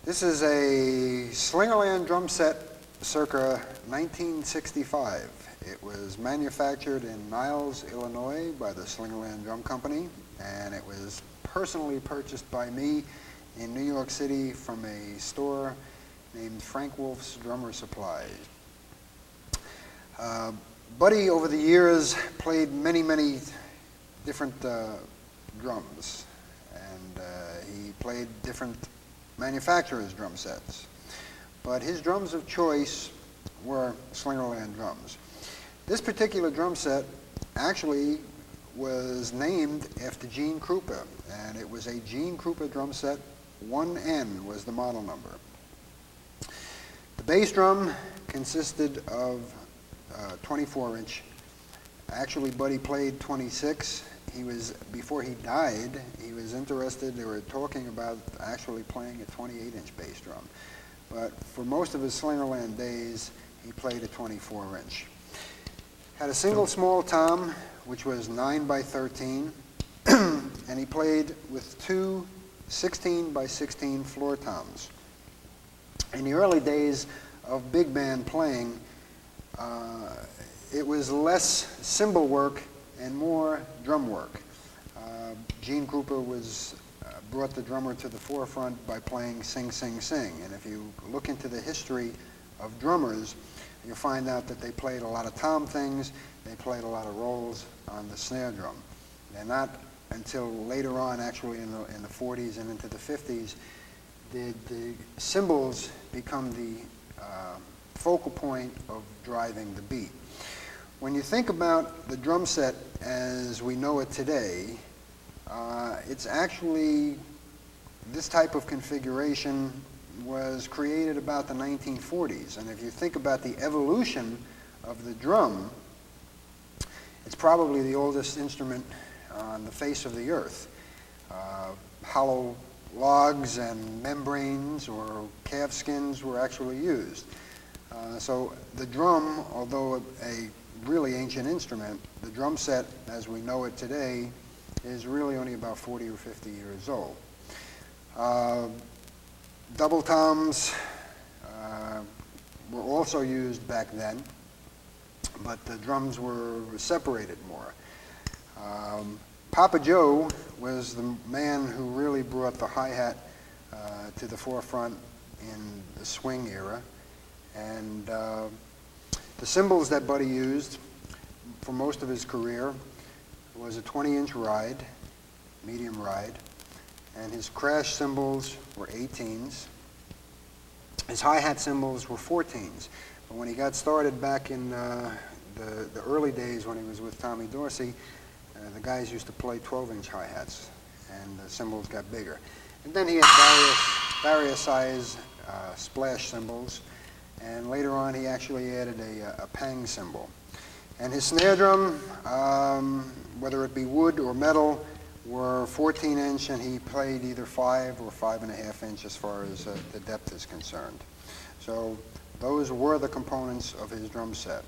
This is a Slingerland drum set circa 1965. It was manufactured in Niles, Illinois by the Slingerland Drum Company, and it was personally purchased by me in New York City from a store named Frank Wolf's Drummer Supply. Buddy, over the years, played many different drums, and he played different manufacturers' drum sets. But his drums of choice were Slingerland drums. This particular drum set actually was named after Gene Krupa, and it was a Gene Krupa drum set. 1N was the model number. The bass drum consisted of 24-inch. Actually, Buddy played 26. Before he died, he was interested. They were talking about actually playing a 28-inch bass drum. But for most of his Slingerland days, he played a 24-inch. Had a single small tom, which was 9 by 13, and he played with two 16 by 16 floor toms. In the early days of big band playing, it was less cymbal work and more drum work. Gene Krupa brought the drummer to the forefront by playing Sing, Sing, Sing. And if you look into the history of drummers, you'll find out that they played a lot of tom things, they played a lot of rolls on the snare drum. And not until later on, actually in the 40s and into the 50s, did the cymbals become the focal point of driving the beat. When you think about the drum set as we know it today, it's actually, this type of configuration was created about the 1940s. And if you think about the evolution of the drum, it's probably the oldest instrument on the face of the earth. Hollow logs and membranes or calf skins were actually used. So the drum, although a really ancient instrument, the drum set as we know it today is really only about 40 or 50 years old. Double toms were also used back then, but the drums were separated more. Papa Joe was the man who really brought the hi-hat to the forefront in the swing era, and the cymbals that Buddy used for most of his career was a 20-inch ride, medium ride, and his crash cymbals were 18s. His hi-hat cymbals were 14s. But when he got started back in the early days when he was with Tommy Dorsey, the guys used to play 12-inch hi-hats, and the cymbals got bigger. And then he had various size splash cymbals, and later on he actually added a pang cymbal. And his snare drum, whether it be wood or metal, were 14-inch, and he played either 5 or 5.5 inch as far as the depth is concerned. So those were the components of his drum set.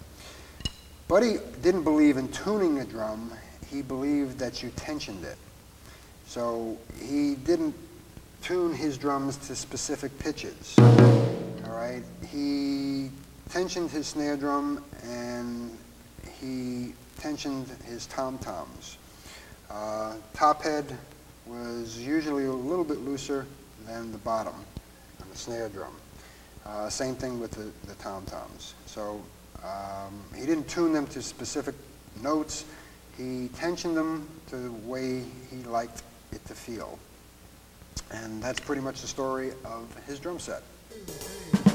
Buddy didn't believe in tuning a drum. He believed that you tensioned it. So he didn't tune his drums to specific pitches. All right? He tensioned his snare drum, and he tensioned his tom-toms. Top head was usually a little bit looser than the bottom on the snare drum. Same thing with the tom-toms. So he didn't tune them to specific notes. He tensioned them to the way he liked it to feel. And that's pretty much the story of his drum set.